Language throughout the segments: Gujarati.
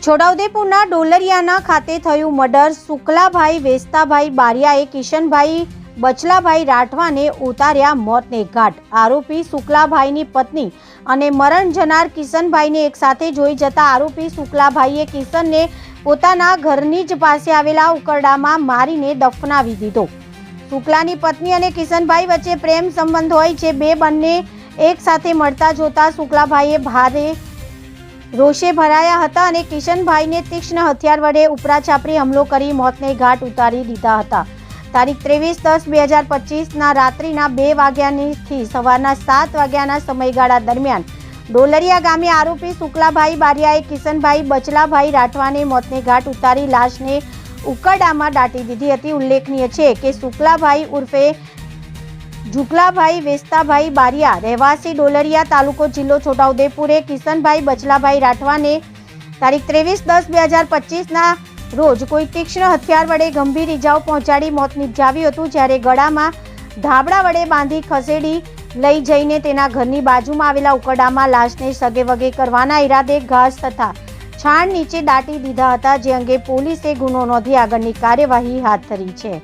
છોટાઉદેપુરના ડોલરિયાના ખાતે થયું મર્ડર। શુક્લાભાઈ વેસ્તાભાઈ બારિયાએ કિશનભાઈ બચલાભાઈ રાઠવાને ઉતાર્યા મોતને ઘાટ। આરોપી શુક્લાભાઈની પત્ની અને મરણ જનાર કિશનભાઈને એકસાથે જોઈ જતા આરોપી શુક્લાભાઈએ કિશનને પોતાના ઘરની જ પાસે આવેલા ઉકરડામાં મારીને દફનાવી દીધો। શુક્લાની પત્ની અને કિશનભાઈ વચ્ચે પ્રેમ સંબંધ હોય છે। બંને એક સાથે મળતા જોતા શુક્લાભાઈએ ભારે રોષે ભરાયા હતા અને કિશનભાઈને તીક્ષ્ણ હથિયાર વડે ઉપરાછાપરી હુમલો કરી મોતને ઘાટ ઉતારી દીધા હતા। તારીખ 23/10/2025 રાત્રિના 2 વાગ્યાથી સવારના 7 વાગ્યાના સમયગાળા દરમિયાન ડોલરિયા ગામે આરોપી શુક્લાભાઈ બારિયાએ કિશનભાઈ બચલાભાઈ રાઠવાને મોતને ઘાટ ઉતારી લાશને ઉકરડામાં દાટી દીધી હતી। ઉલ્લેખનીય છે કે શુક્લાભાઈ ઉર્ફે ઝુકલાભાઈ વેસ્તાભાઈ બારિયા રહેવાસી ડોલરિયા તાલુકો જિલ્લો છોટાઉદેપુરે કિશનભાઈ બચલાભાઈ રાઠવાને તારીખ 23/10/2025 રોજ કોઈ તીક્ષ્ણ હથિયાર વડે ગંભીર ઇજાઓ પહોંચાડી મોત નિપજાવ્યું હતું। જ્યારે ગળામાં ધાબળા વડે બાંધી ખસેડી લઈ જઈને તેના ઘરની બાજુમાં આવેલા ઉકરડામાં લાશને સગેવગે કરવાના ઈરાદે ઘાસ તથા છાણ નીચે દાટી દીધા હતા, જે અંગે પોલીસે ગુનો નોંધી આગળની કાર્યવાહી હાથ ધરી છે।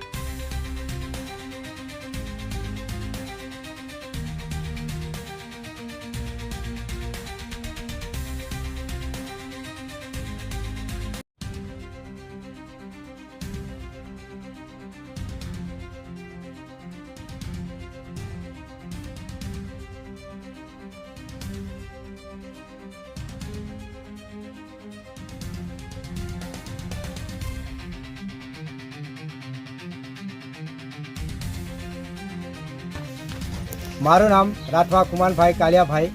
મારું નામ રાઠવા કુમારભાઈ કાલિયાભાઈ,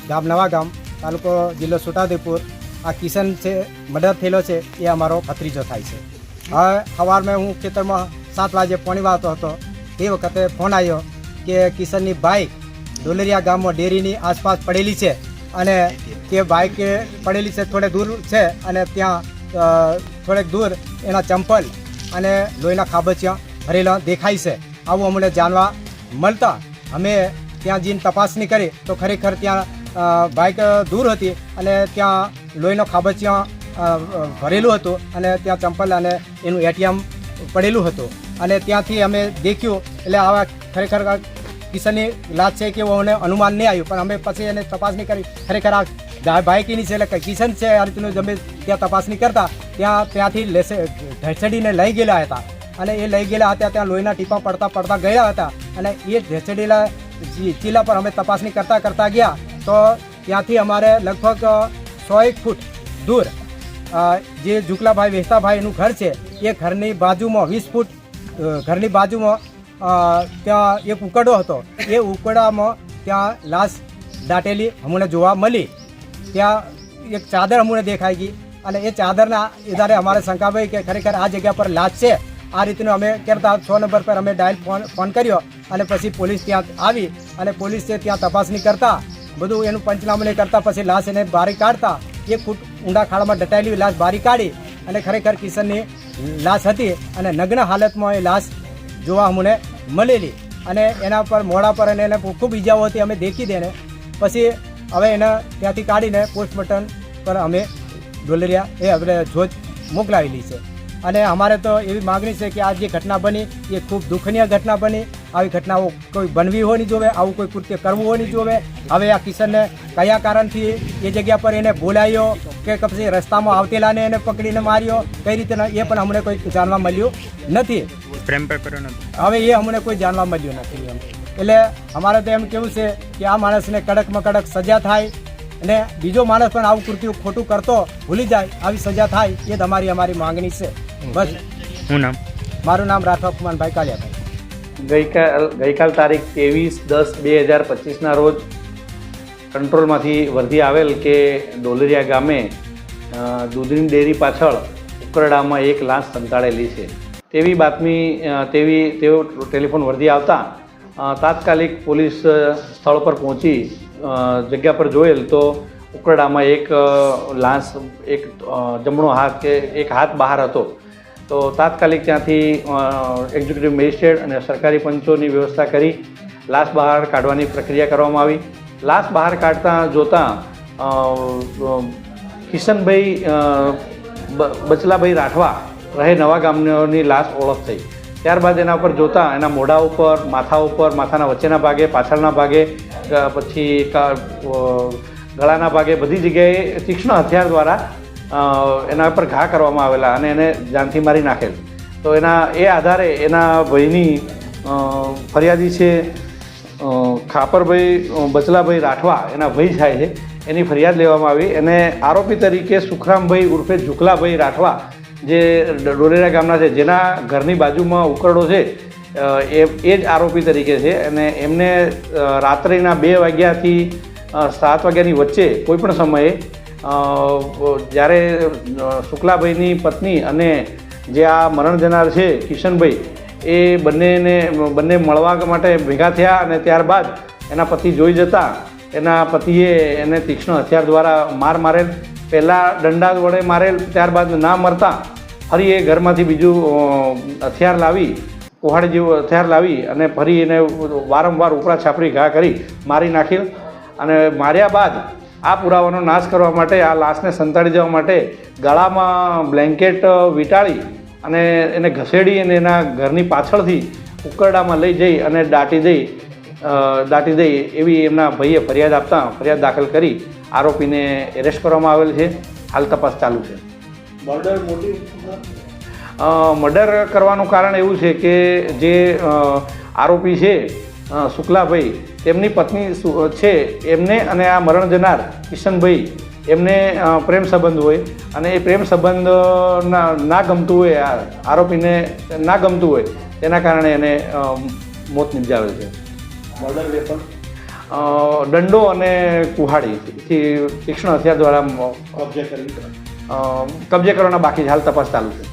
ગામ નવા ગામ, તાલુકો જિલ્લો છોટાઉદેપુર। આ કિશન છે મર્ડર થયેલો છે એ અમારો ભત્રીજો થાય છે। હવે સવારમાં હું ખેતરમાં 7 વાગે પાણી વાળતો હતો તે વખતે ફોન આવ્યો કે કિશનની બાઇક ડોલરિયા ગામમાં ડેરીની આસપાસ પડેલી છે અને તે બાઇક પડેલી છે થોડે દૂર છે અને ત્યાં થોડેક દૂર એના ચંપલ અને લોહીના ખાબચિયા ભરેલા દેખાય છે। આવું અમને જાણવા મળતા અમે ત્યાં જઈને તપાસણી કરી તો ખરેખર ત્યાં બાઇક દૂર હતી અને ત્યાં લોહીનો ખાબચિયા ભરેલું હતું અને ત્યાં ચંપલ અને એનું એટીએમ પડેલું હતું અને ત્યાંથી અમે દેખ્યું એટલે આવા ખરેખર કિશનની લાશ છે કે એવું અમને અનુમાન નહીં આવ્યું, પણ અમે પછી એને તપાસણી કરી ખરેખર આ બાઇકની છે એટલે કિશન છે આ રીતનું અમે ત્યાં તપાસણી કરતા ત્યાંથી ઢેસડીને લઈ ગયેલા હતા અને એ લઈ ગયેલા હતા ત્યાં લોહીના ટીપા પડતા ગયા હતા અને એ ઢેસડેલા ચીલા પર અમે તપાસણી કરતા ગયા તો ત્યાંથી અમારે લગભગ 100 ફૂટ દૂર જે ઝુકલાભાઈ વેસ્તાભાઈ એનું ઘર છે એ ઘરની બાજુમાં 20 ફૂટ ઘરની બાજુમાં ત્યાં એક ઉકરડો હતો। એ ઉકરડામાં ત્યાં લાશ દાટેલી અમને જોવા મળી। ત્યાં એક ચાદર અમને દેખાઈ ગઈ અને એ ચાદરના આધારે અમારે શંકાભાઈ કે ખરેખર આ જગ્યા પર લાશ છે આ રીતનું અમે કરતા 100 નંબર પર અમે ડાયલ ફોન કર્યો અને પછી પોલીસ ત્યાં આવી અને પોલીસે ત્યાં તપાસણી કરતા બધું એનું પંચનામું કરતા પછી લાશ એને બારી કાઢતા 1 ફૂટ ઊંડા ખાડામાં દટાયેલી લાશ બારી કાઢી અને ખરેખર કિશનની લાશ હતી અને નગ્ન હાલતમાં એ લાશ જોવા અમને મળેલી અને એના પર મોઢા પર અને એને ખૂબ ઈજાઓ હતી અમે દેખી દઈને પછી હવે એને ત્યાંથી કાઢીને પોસ્ટમોર્ટમ પર અમે ડોલરિયા એ આપણે જોજ મોકલાવેલી છે। અને અમારે તો એવી માગણી છે કે આ જે ઘટના બની એ ખૂબ દુઃખનીય ઘટના બની। આવી ઘટનાઓ કોઈ બનવી હોય નહીં જોવે, આવું કોઈ કૃત્ય કરવું હોય નહીં જોવે। હવે આ કિશનને કયા કારણથી એ જગ્યા પર એને બોલાયો કે પછી રસ્તામાં આવતેલાને એને પકડીને માર્યો કઈ રીતે એ પણ અમને કોઈ જાણવા મળ્યું નથી। પ્રેમ પેપર હવે એ અમને કોઈ જાણવા મળ્યું નથી એમ। એટલે અમારે તો એમ કેવું છે કે આ માણસને કડકમાં કડક સજા થાય અને બીજો માણસ પણ આવું કૃત્ય ખોટું કરતો ભૂલી જાય આવી સજા થાય એ જ અમારી માંગણી છે બસ। શું નામ? મારું નામ રાઠવા કુમારભાઈ કાલિયાભાઈ। ગઈકાલ તારીખ 23/10/2025 રોજ કંટ્રોલમાંથી વર્ધી આવેલ કે ડોલરિયા ગામે દૂધની ડેરી પાછળ ઉકરડામાં એક લાશ સંતાડેલી છે તેવી બાતમી તેઓ ટેલિફોન વર્ધી આવતા તાત્કાલિક પોલીસ સ્થળ પર પહોંચી જગ્યા પર જોયેલ તો ઉકરડામાં એક લાશ એક જમણો હાથ કે એક હાથ બહાર હતો। તો તાત્કાલિક ત્યાંથી એક્ઝિક્યુટિવ મેજિસ્ટ્રેટ અને સરકારી પંચોની વ્યવસ્થા કરી લાશ બહાર કાઢવાની પ્રક્રિયા કરવામાં આવી। લાશ બહાર કાઢતા જોતાં કિશનભાઈ બચલાભાઈ રાઠવા રહે નવા ગામની લાશ ઓળખ થઈ. ત્યારબાદ એના ઉપર જોતાં એના મોઢા ઉપર, માથાના વચ્ચેના ભાગે, પાછળના ભાગે, પછી ગળાના ભાગે બધી જગ્યાએ તીક્ષ્ણ હથિયાર દ્વારા એના પર ઘા કરવામાં આવેલા અને એને જાનથી મારી નાખેલ. તો એ આધારે એના ભાઈની ફરિયાદી છે ખાપરભાઈ બચલાભાઈ રાઠવા, એના ભાઈ થાય છે, એની ફરિયાદ લેવામાં આવી. એને આરોપી તરીકે સુખરામભાઈ ઉર્ફે ઝુકલાભાઈ રાઠવા, જે ડોલેરા ગામના છે, જેના ઘરની બાજુમાં ઉકરડો છે, એ જ આરોપી તરીકે છે. અને એમને રાત્રિના 2 વાગ્યાથી 7 વાગ્યાની વચ્ચે કોઈપણ સમયે જ્યારે શુક્લાભાઈની પત્ની અને જે આ મરણ જનાર છે કિશનભાઈ, એ બંને મળવા માટે ભેગા થયા અને ત્યારબાદ એના પતિ જોઈ જતા એના પતિએ એને તીક્ષ્ણ હથિયાર દ્વારા મારેલ. પહેલાં દંડા વડે મારેલ, ત્યારબાદ ના મરતા ફરી એ ઘરમાંથી બીજું હથિયાર લાવી, કુહાડી જેવું હથિયાર લાવી અને ફરી એને વારંવાર ઉપરા છાપરી ઘા કરી મારી નાખેલ. અને માર્યા બાદ આ પુરાવાનો નાશ કરવા માટે, આ લાશને સંતાડી દેવા માટે ગળામાં બ્લેન્કેટ વીંટાળી અને એને ઘસેડી અને એના ઘરની પાછળથી ઉકરડામાં લઈ જઈ અને દાટી દઈ એવી એમના ભાઈએ ફરિયાદ દાખલ કરી આરોપીને એરેસ્ટ કરવામાં આવેલ છે. હાલ તપાસ ચાલુ છે. મર્ડર કરવાનું કારણ એવું છે કે જે આરોપી છે શુક્લાભાઈ, તેમની પત્ની છે, એમને અને આ મરણ જનાર કિશનભાઈ એમને પ્રેમ સંબંધ હોય અને એ પ્રેમ સંબંધ ના ગમતું હોય, આરોપીને ના ગમતું હોય, તેના કારણે એને મોત નિપજાવેલ છે. મર્ડર વેપન દંડો અને કુહાડીથી તીક્ષ્ણ હથિયાર દ્વારા કબજે કરવાના બાકી છે. હાલ તપાસ ચાલુ છે.